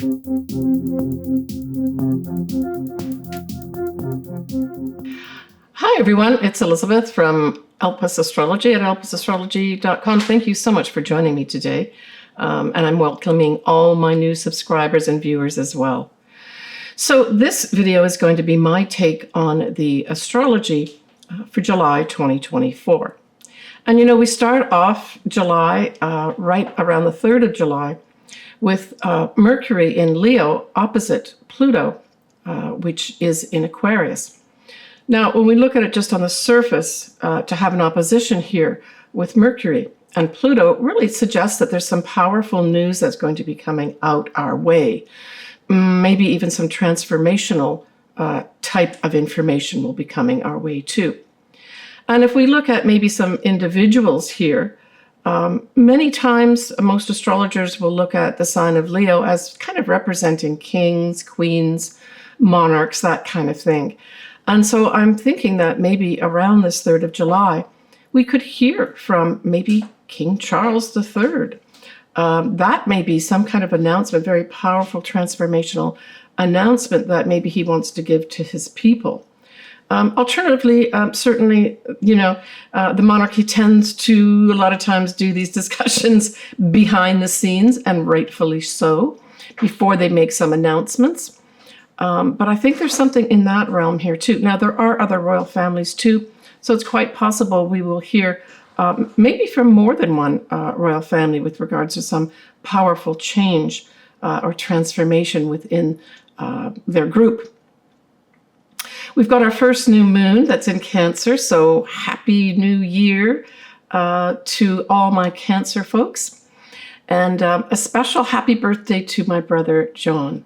Hi everyone, it's Elizabeth from Elpis Astrology at elpisastrology.com. Thank you so much for joining me today. And I'm welcoming all my new subscribers and viewers as well. So this video is going to be my take on the astrology for July 2024. And you know, we start off July right around the 3rd of July with Mercury in Leo opposite Pluto, which is in Aquarius. Now, when we look at it just on the surface, to have an opposition here with Mercury and Pluto really suggests that there's some powerful news that's going to be coming out our way. Maybe even some transformational type of information will be coming our way too. And if we look at maybe some individuals here, many times most astrologers will look at the sign of Leo as kind of representing kings, queens, monarchs, that kind of thing. And so I'm thinking that maybe around this 3rd of July, we could hear from maybe King Charles III. That may be some kind of announcement, very powerful transformational announcement that maybe he wants to give to his people. Alternatively, certainly, you know, the monarchy tends to a lot of times do these discussions behind the scenes, and rightfully so, before they make some announcements. But I think there's something in that realm here too. Now, there are other royal families too, so it's quite possible we will hear maybe from more than one royal family with regards to some powerful change or transformation within their group. We've got our first new moon that's in Cancer, so happy new year to all my Cancer folks. And a special happy birthday to my brother John.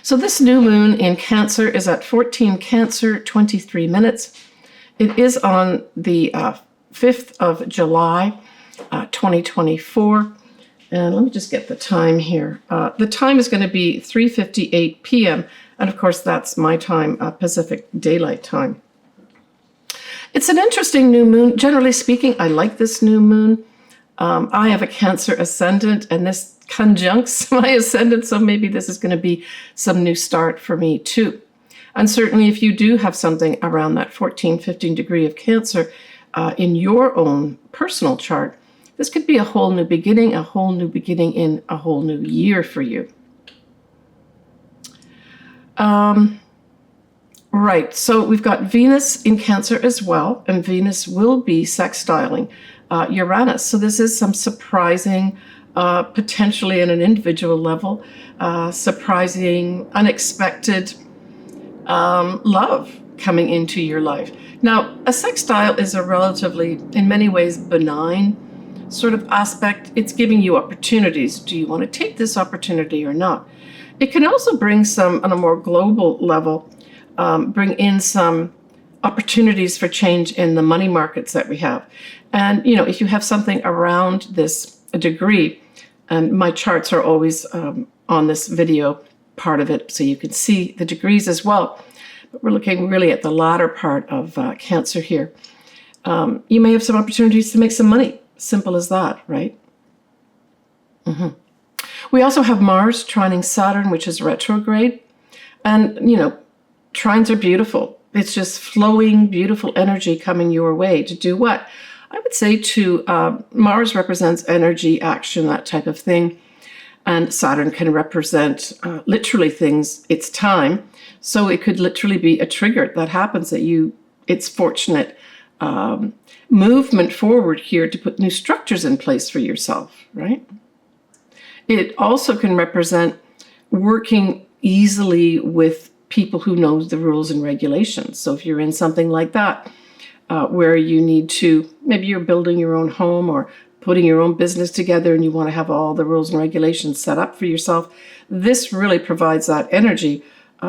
So this new moon in Cancer is at 14 Cancer, 23 minutes. It is on the 5th of July, 2024. And let me just get the time here. The time is going to be 3:58 p.m. And of course, that's my time, Pacific Daylight Time. It's an interesting new moon. Generally speaking, I like this new moon. I have a Cancer ascendant, and this conjuncts my ascendant, so maybe this is going to be some new start for me too. And certainly if you do have something around that 14-15 degree of Cancer in your own personal chart, this could be a whole new beginning in a whole new year for you. Right, so we've got Venus in Cancer as well, and Venus will be sextiling Uranus. So this is some surprising, potentially at an individual level, surprising, unexpected love coming into your life. Now, a sextile is a relatively, in many ways, benign sort of aspect. It's giving you opportunities. Do you want to take this opportunity or not? It can also bring some, on a more global level, bring in some opportunities for change in the money markets that we have. And, you know, if you have something around this degree, and my charts are always on this video part of it, so you can see the degrees as well. But we're looking really at the latter part of Cancer here. You may have some opportunities to make some money. Simple as that, right? We also have Mars trining Saturn, which is retrograde. And, you know, trines are beautiful. It's just flowing, beautiful energy coming your way to do what? I would say to Mars represents energy, action, that type of thing. And Saturn can represent literally things, it's time. So it could literally be a trigger that happens that it's fortunate movement forward here to put new structures in place for yourself, right? It also can represent working easily with people who know the rules and regulations. So if you're in something like that, where you need to, maybe you're building your own home or putting your own business together and you want to have all the rules and regulations set up for yourself, this really provides that energy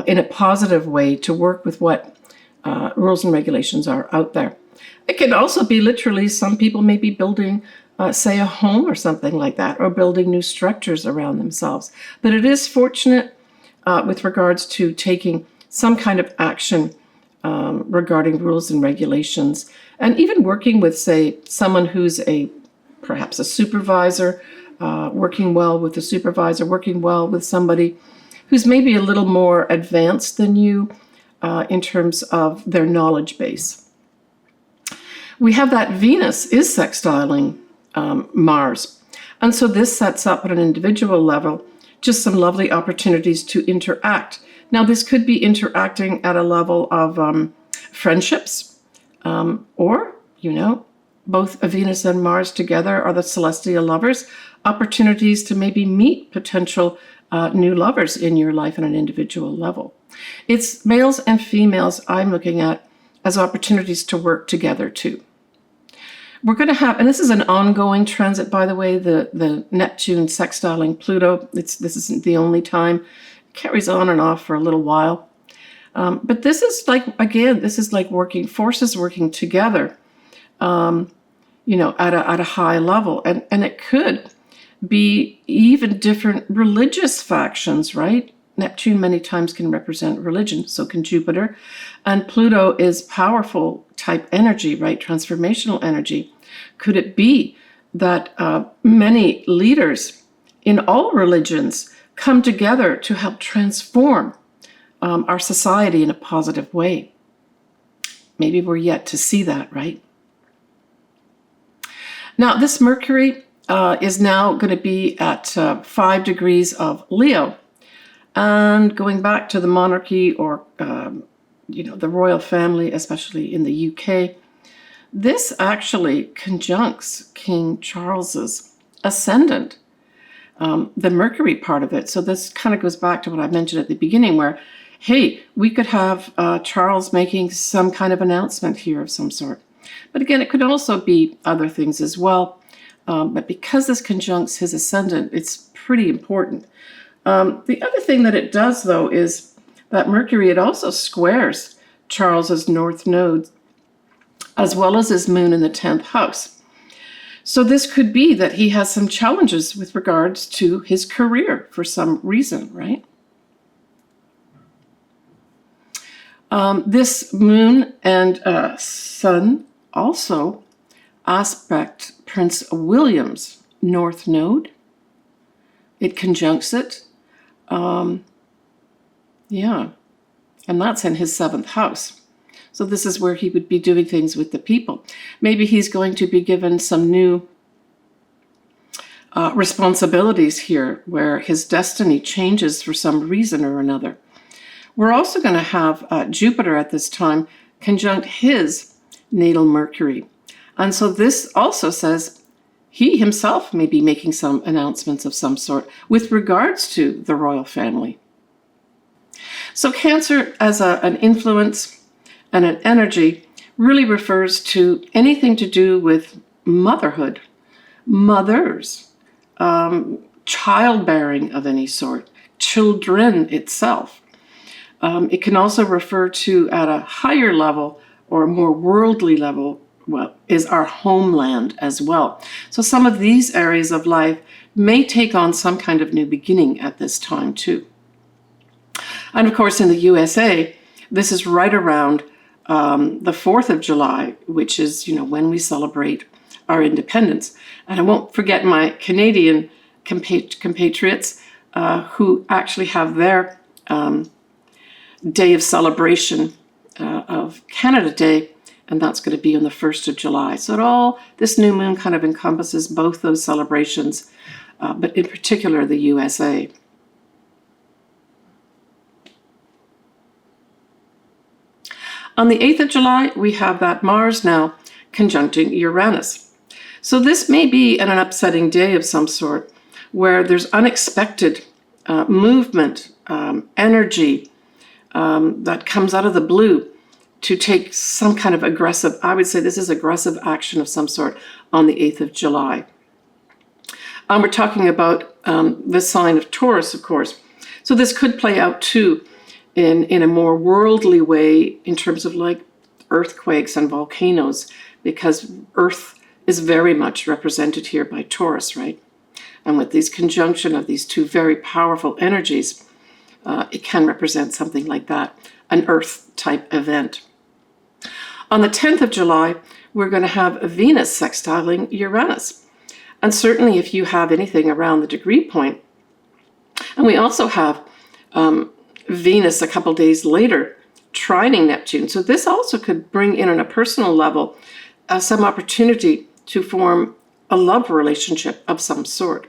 in a positive way to work with what rules and regulations are out there. It can also be literally, some people may be building, say, a home or something like that, or building new structures around themselves. But it is fortunate with regards to taking some kind of action regarding rules and regulations, and even working with, say, someone who's perhaps a supervisor, working well with the supervisor, working well with somebody who's maybe a little more advanced than you in terms of their knowledge base. We have that Venus is sextiling Mars. And so this sets up at an individual level just some lovely opportunities to interact. Now, this could be interacting at a level of friendships, or, both Venus and Mars together are the celestial lovers, opportunities to maybe meet potential new lovers in your life on an individual level. It's males and females I'm looking at as opportunities to work together too. We're going to have, and this is an ongoing transit, by the way, the Neptune sextiling Pluto. This isn't the only time. It carries on and off for a little while. But this is like working forces working together, at a high level. And it could be even different religious factions, right? Neptune many times can represent religion, so can Jupiter. And Pluto is powerful type energy, right? Transformational energy. Could it be that many leaders in all religions come together to help transform our society in a positive way? Maybe we're yet to see that, right? Now, this Mercury is now going to be at 5 degrees of Leo. And going back to the monarchy or, the royal family, especially in the UK, this actually conjuncts King Charles's ascendant, the Mercury part of it. So this kind of goes back to what I mentioned at the beginning where, hey, we could have Charles making some kind of announcement here of some sort. But again, it could also be other things as well. But because this conjuncts his ascendant, it's pretty important. The other thing that it does, though, is that Mercury, it also squares Charles's north node, as well as his moon in the 10th house. So this could be that he has some challenges with regards to his career for some reason, right? This moon and sun also aspect Prince William's north node. It conjuncts it. And that's in his 7th house. So this is where he would be doing things with the people. Maybe he's going to be given some new responsibilities here where his destiny changes for some reason or another. We're also going to have Jupiter at this time conjunct his natal Mercury. And so this also says he himself may be making some announcements of some sort with regards to the royal family. So Cancer as an influence and an energy really refers to anything to do with motherhood, mothers, childbearing of any sort, children itself. It can also refer to at a higher level or a more worldly level, is our homeland as well. So some of these areas of life may take on some kind of new beginning at this time too. And of course, in the USA, this is right around the 4th of July, which is, when we celebrate our independence. And I won't forget my Canadian compatriots who actually have their day of celebration of Canada Day, and that's going to be on the 1st of July. So this new moon kind of encompasses both those celebrations, but in particular the USA. On the 8th of July, we have that Mars now conjuncting Uranus. So this may be an upsetting day of some sort where there's unexpected movement, energy that comes out of the blue to take some kind of aggressive, I would say this is aggressive action of some sort on the 8th of July. We're talking about the sign of Taurus, of course. So this could play out too in a more worldly way in terms of like earthquakes and volcanoes, because Earth is very much represented here by Taurus, right? And with this conjunction of these two very powerful energies, it can represent something like that, an Earth-type event. On the 10th of July, we're going to have Venus sextiling Uranus. And certainly if you have anything around the degree point, and we also have Venus a couple days later trining Neptune. So this also could bring in on a personal level some opportunity to form a love relationship of some sort.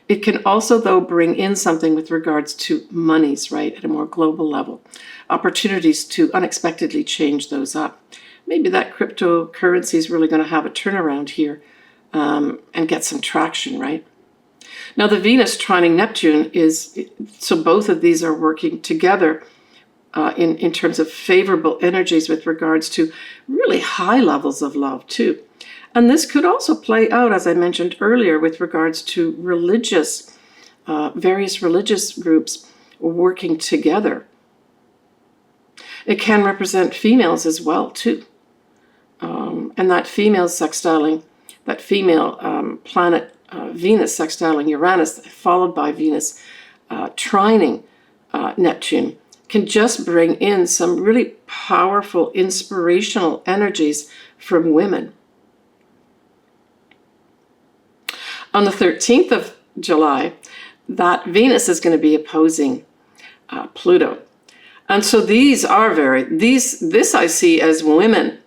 It can also, though, bring in something with regards to monies, right, at a more global level. Opportunities to unexpectedly change those up. Maybe that cryptocurrency is really going to have a turnaround here and get some traction, right? Now, the Venus trining Neptune is, so both of these are working together in terms of favorable energies with regards to really high levels of love, too. And this could also play out, as I mentioned earlier, with regards to religious, various religious groups working together. It can represent females as well, too. And that female sextiling, that female planet Venus sextiling Uranus, followed by Venus trining Neptune, can just bring in some really powerful, inspirational energies from women. On the 13th of July, that Venus is going to be opposing Pluto. And so this I see as women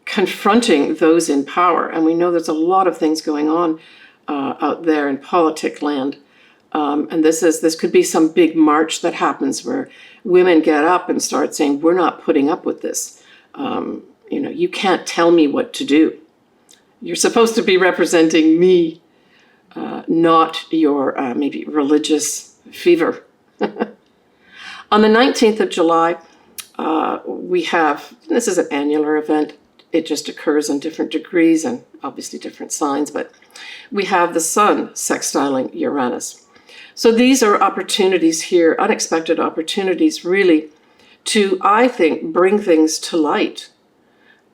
confronting those in power. And we know there's a lot of things going on out there in politic land. And this could be some big march that happens where women get up and start saying, we're not putting up with this. You can't tell me what to do. You're supposed to be representing me, not your maybe religious fever. On the 19th of July, we have, this is an annular event. It just occurs in different degrees and obviously different signs, but we have the Sun sextiling Uranus. So these are opportunities here, unexpected opportunities really to, I think, bring things to light.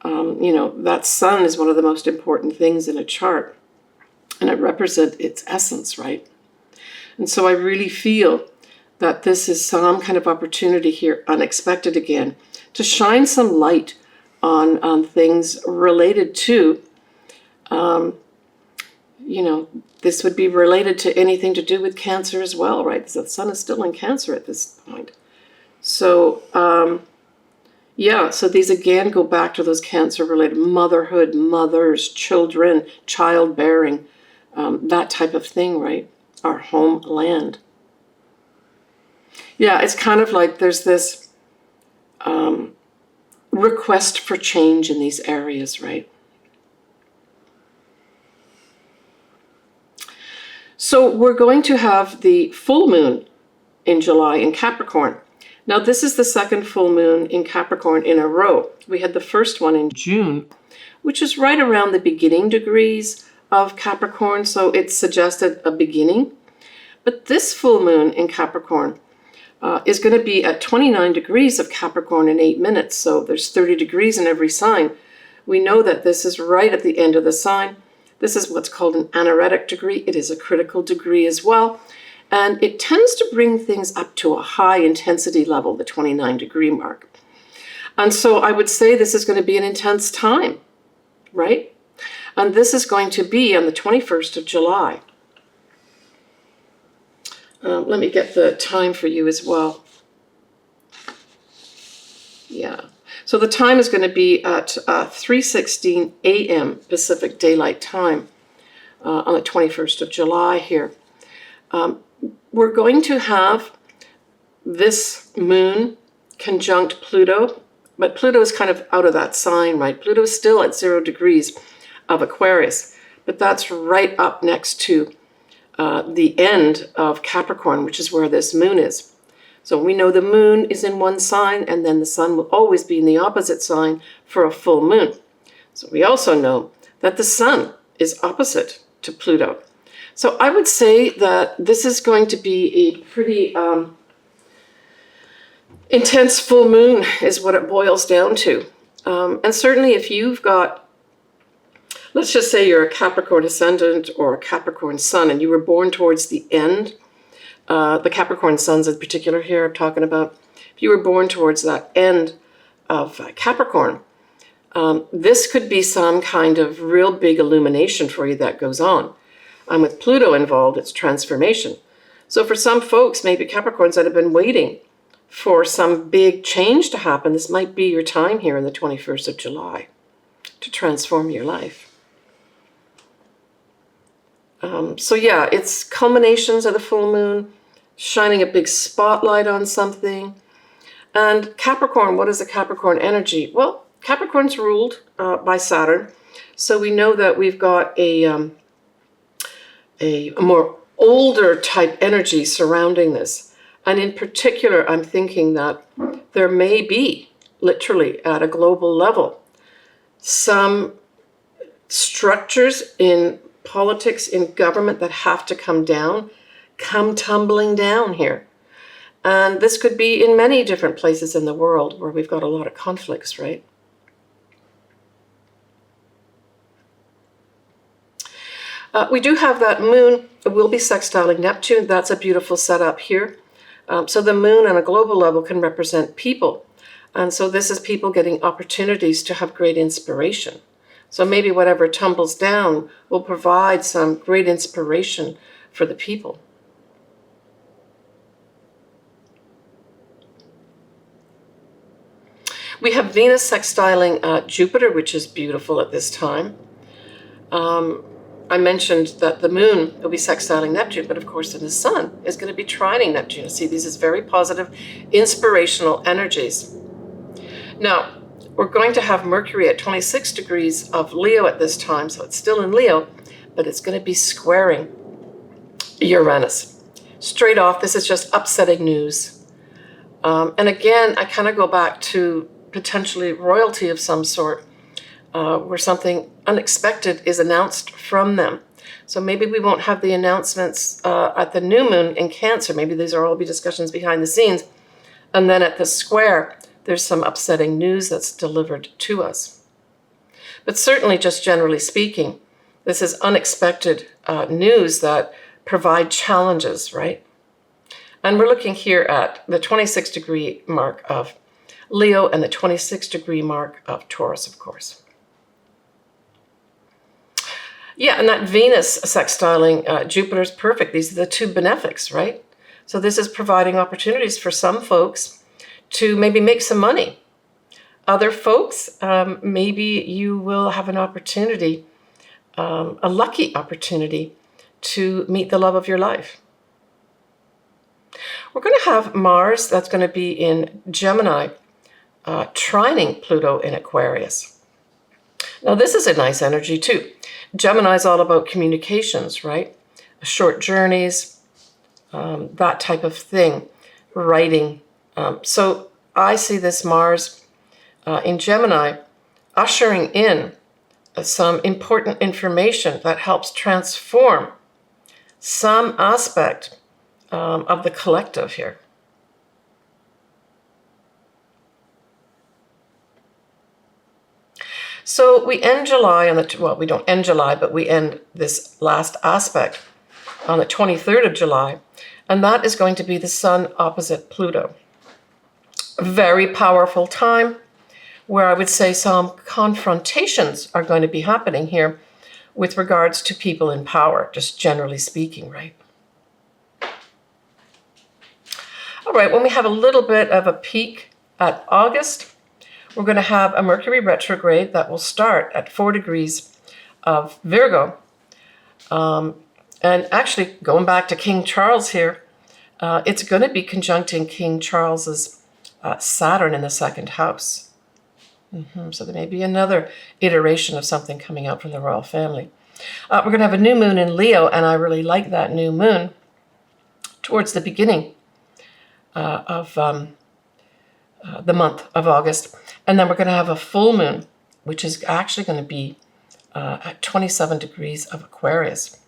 That Sun is one of the most important things in a chart, and it represents its essence, right? And so I really feel that this is some kind of opportunity here, unexpected again, to shine some light on things related to, this would be related to anything to do with Cancer as well, right? Because the Sun is still in Cancer at this point. So, so these again go back to those Cancer-related motherhood, mothers, children, childbearing, that type of thing, right? Our homeland. Yeah, it's kind of like there's this request for change in these areas, right? So we're going to have the full moon in July in Capricorn. Now, this is the second full moon in Capricorn in a row. We had the first one in June, which is right around the beginning degrees of Capricorn, so it suggested a beginning. But this full moon in Capricorn is going to be at 29 degrees of Capricorn in 8 minutes, so there's 30 degrees in every sign. We know that this is right at the end of the sign. This is what's called an anaretic degree. It is a critical degree as well. And it tends to bring things up to a high intensity level, the 29 degree mark. And so I would say this is going to be an intense time, right? And this is going to be on the 21st of July. Let me get the time for you as well. Yeah. So the time is going to be at 3:16 a.m. Pacific Daylight Time on the 21st of July here. We're going to have this moon conjunct Pluto, but Pluto is kind of out of that sign, right? Pluto is still at 0 degrees of Aquarius, but that's right up next to the end of Capricorn, which is where this moon is. So we know the moon is in one sign, and then the sun will always be in the opposite sign for a full moon. So we also know that the sun is opposite to Pluto. So I would say that this is going to be a pretty intense full moon is what it boils down to. And certainly if you've got, let's just say you're a Capricorn Ascendant or a Capricorn Sun, and you were born towards the end, the Capricorn Suns in particular here I'm talking about, if you were born towards that end of Capricorn, this could be some kind of real big illumination for you that goes on. And with Pluto involved, it's transformation. So for some folks, maybe Capricorns that have been waiting for some big change to happen, this might be your time here on the 21st of July to transform your life. So yeah, it's culminations of the full moon, shining a big spotlight on something. And Capricorn, what is the Capricorn energy? Well, Capricorn's ruled by Saturn. So we know that we've got a more older type energy surrounding this. And in particular, I'm thinking that there may be, literally at a global level, some structures in politics, in government that have to come tumbling down here. And this could be in many different places in the world where we've got a lot of conflicts, right? We do have that moon. It will be sextiling Neptune. That's a beautiful setup here. So the moon on a global level can represent people. And so this is people getting opportunities to have great inspiration. So maybe whatever tumbles down will provide some great inspiration for the people. We have Venus sextiling Jupiter, which is beautiful at this time. I mentioned that the moon will be sextiling Neptune, but of course then the sun is going to be trining Neptune. See, these is very positive, inspirational energies. Now, we're going to have Mercury at 26 degrees of Leo at this time, so it's still in Leo, but it's going to be squaring Uranus. Straight off, this is just upsetting news. And again, I kind of go back to potentially royalty of some sort, where something unexpected is announced from them. So maybe we won't have the announcements at the new moon in Cancer. Maybe these will all be discussions behind the scenes. And then at the square, there's some upsetting news that's delivered to us. But certainly, just generally speaking, this is unexpected news that provide challenges, right? And we're looking here at the 26 degree mark of Leo and the 26 degree mark of Taurus, of course. Yeah, and that Venus sextiling Jupiter is perfect. These are the two benefics, right? So this is providing opportunities for some folks to maybe make some money. Other folks, maybe you will have an opportunity, a lucky opportunity to meet the love of your life. We're going to have Mars, that's going to be in Gemini, trining Pluto in Aquarius. Now this is a nice energy too. Gemini is all about communications, right? Short journeys, that type of thing, writing. So I see this Mars in Gemini ushering in some important information that helps transform some aspect of the collective here. So we end July on the, well, we don't end July, but we end this last aspect on the 23rd of July, and that is going to be the Sun opposite Pluto. A very powerful time where I would say some confrontations are going to be happening here with regards to people in power, just generally speaking, right? All right, when we have a little bit of a peek at August, we're going to have a Mercury retrograde that will start at 4 degrees of Virgo. And actually, going back to King Charles here, it's going to be conjuncting King Charles's Saturn in the second house. So there may be another iteration of something coming out from the royal family. We're going to have a new moon in Leo, and I really like that new moon towards the beginning of the month of August. And then we're going to have a full moon, which is actually going to be at 27 degrees of Aquarius.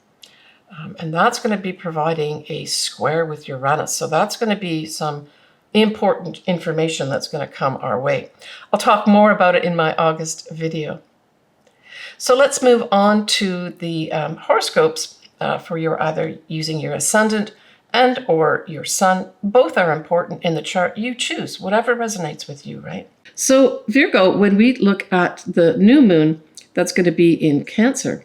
And that's going to be providing a square with Uranus. So that's going to be some important information that's going to come our way. I'll talk more about it in my August video. So let's move on to the horoscopes for your either using your ascendant and or your sun. Both are important in the chart. You choose whatever resonates with you, right? So Virgo, when we look at the new moon, that's going to be in Cancer.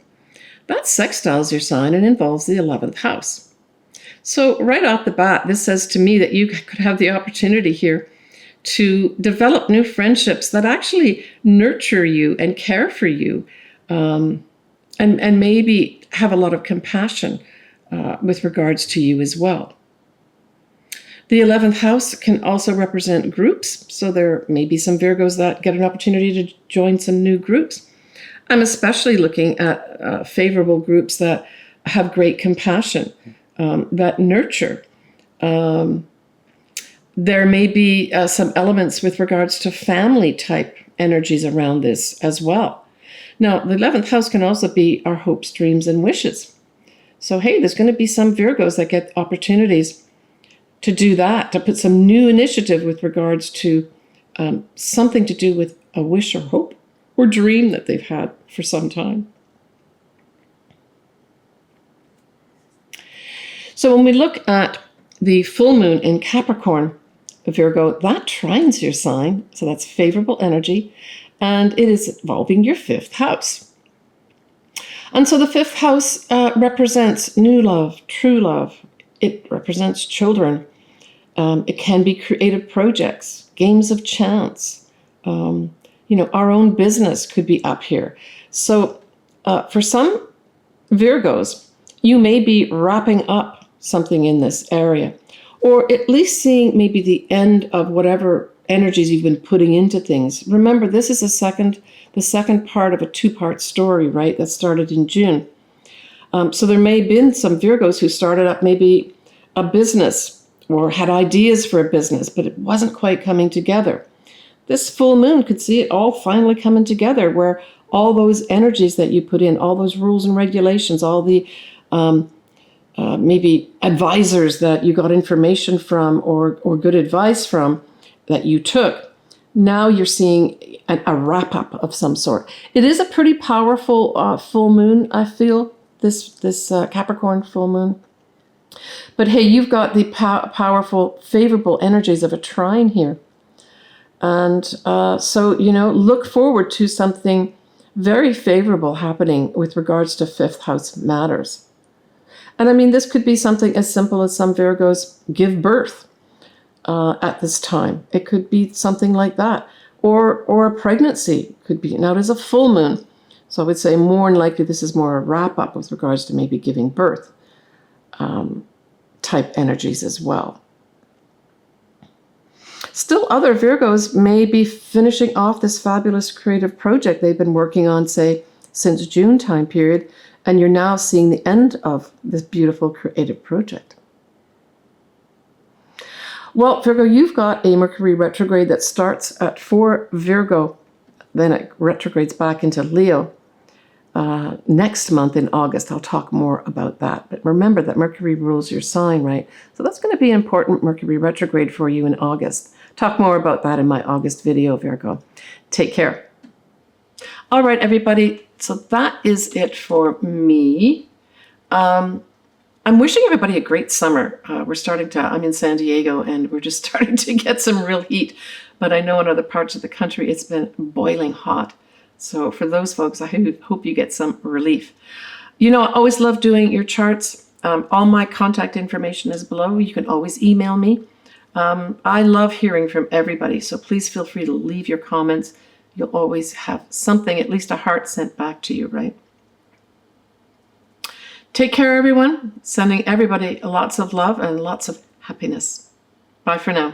That sextiles your sign and involves the 11th house. So right off the bat, this says to me that you could have the opportunity here to develop new friendships that actually nurture you and care for you, and maybe have a lot of compassion with regards to you as well. The 11th house can also represent groups, so there may be some Virgos that get an opportunity to join some new groups. I'm especially looking at favorable groups that have great compassion, that nurture. There may be some elements with regards to family type energies around this as well. Now, the 11th house can also be our hopes, dreams, and wishes. So, hey, there's going to be some Virgos that get opportunities to do that, to put some new initiative with regards to something to do with a wish or hope or dream that they've had for some time. So when we look at the full moon in Capricorn, Virgo, that trines your sign, so that's favorable energy, and it is involving your 5th house. And so the 5th house represents new love, true love. It represents children. It can be creative projects, games of chance. Our own business could be up here. So for some Virgos, you may be wrapping up something in this area, or at least seeing maybe the end of whatever energies you've been putting into things. Remember, this is the second part of a 2-part story, right, that started in June. So there may have been some Virgos who started up maybe a business or had ideas for a business, but it wasn't quite coming together. This full moon could see it all finally coming together, where all those energies that you put in, all those rules and regulations, all the maybe advisors that you got information from or good advice from that you took, now you're seeing a wrap-up of some sort. It is a pretty powerful full moon, I feel, this Capricorn full moon. But hey, you've got the powerful, favorable energies of a trine here. And so, look forward to something very favorable happening with regards to 5th house matters. And I mean, this could be something as simple as some Virgos give birth at this time. It could be something like that. Or a pregnancy could be. Now, it is a full moon. So I would say more than likely this is more a wrap-up with regards to maybe giving birth type energies as well. Still, other Virgos may be finishing off this fabulous creative project they've been working on, say, since June time period, and you're now seeing the end of this beautiful creative project. Well, Virgo, you've got a Mercury retrograde that starts at 4 Virgo, then it retrogrades back into Leo next month in August. I'll talk more about that. But remember that Mercury rules your sign, right? So that's going to be an important Mercury retrograde for you in August. Talk more about that in my August video, Virgo. Take care. All right, everybody. So that is it for me. I'm wishing everybody a great summer. I'm in San Diego, and we're just starting to get some real heat. But I know in other parts of the country, it's been boiling hot. So for those folks, I hope you get some relief. I always love doing your charts. All my contact information is below. You can always email me. I love hearing from everybody, so please feel free to leave your comments. You'll always have something, at least a heart, sent back to you, right? Take care, everyone. Sending everybody lots of love and lots of happiness. Bye for now.